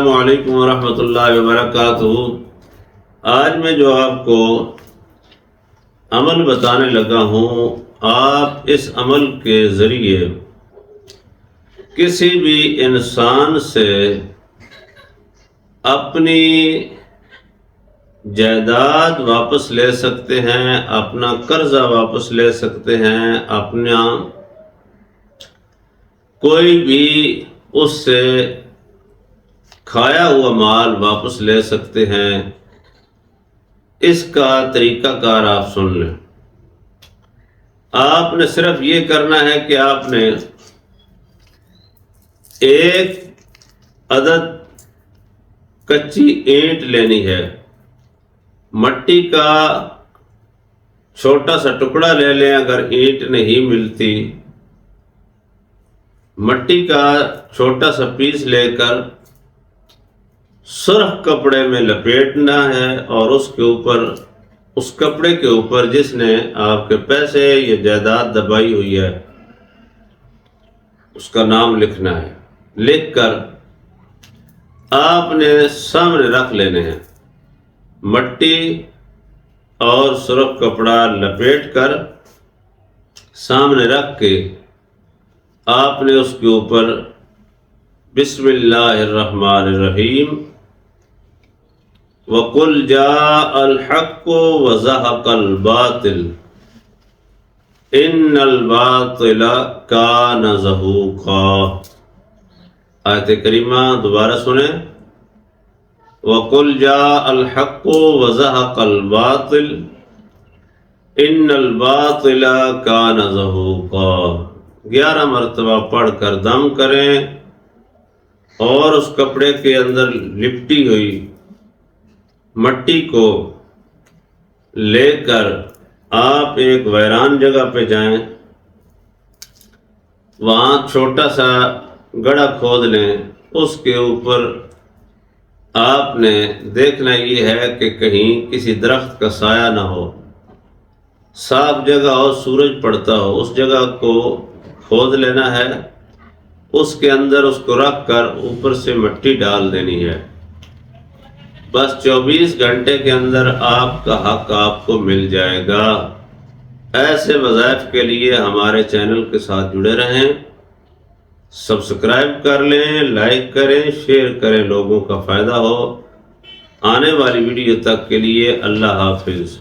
السلام علیکم ورحمۃ اللہ وبرکاتہ۔ آج میں جو آپ کو عمل بتانے لگا ہوں، آپ اس عمل کے ذریعے کسی بھی انسان سے اپنی جائیداد واپس لے سکتے ہیں، اپنا قرضہ واپس لے سکتے ہیں، اپنا کوئی بھی اس سے کھایا ہوا مال واپس لے سکتے ہیں۔ اس کا طریقہ کار آپ سن لیں۔ آپ نے صرف یہ کرنا ہے کہ آپ نے ایک عدد کچی اینٹ لینی ہے، مٹی کا چھوٹا سا ٹکڑا لے لیں۔ اگر اینٹ نہیں ملتی، مٹی کا چھوٹا سا پیس لے کر سرخ کپڑے میں لپیٹنا ہے، اور اس کپڑے کے اوپر جس نے آپ کے پیسے یا جائیداد دبائی ہوئی ہے اس کا نام لکھنا ہے۔ لکھ کر آپ نے سامنے رکھ لینے ہیں، مٹی اور سرخ کپڑا لپیٹ کر سامنے رکھ کے آپ نے اس کے اوپر بسم اللہ الرحمن الرحیم وَقُلْ جَاءَ الْحَقُّ وَزَهَقَ الْبَاطِلُ إِنَّ الْبَاطِلَ كَانَ زَهُوقًا۔ آیت کریمہ دوبارہ سنیں۔ وَقُلْ جَاءَ الْحَقُّ وَزَهَقَ الْبَاطِلُ إِنَّ الْبَاطِلَ كَانَ زَهُوقًا۔ 11 مرتبہ پڑھ کر دم کریں، اور اس کپڑے کے اندر لپٹی ہوئی مٹی کو لے کر آپ ایک ویران جگہ پہ جائیں، وہاں چھوٹا سا گڑھا کھود لیں۔ اس کے اوپر آپ نے دیکھنا یہ ہے کہ کہیں کسی درخت کا سایہ نہ ہو، صاف جگہ ہو، سورج پڑتا ہو، اس جگہ کو کھود لینا ہے۔ اس کے اندر اس کو رکھ کر اوپر سے مٹی ڈال دینی ہے۔ بس 24 گھنٹے کے اندر آپ کا حق آپ کو مل جائے گا۔ ایسے وظائف کے لیے ہمارے چینل کے ساتھ جڑے رہیں، سبسکرائب کر لیں، لائک کریں، شیئر کریں، لوگوں کا فائدہ ہو۔ آنے والی ویڈیو تک کے لیے اللہ حافظ۔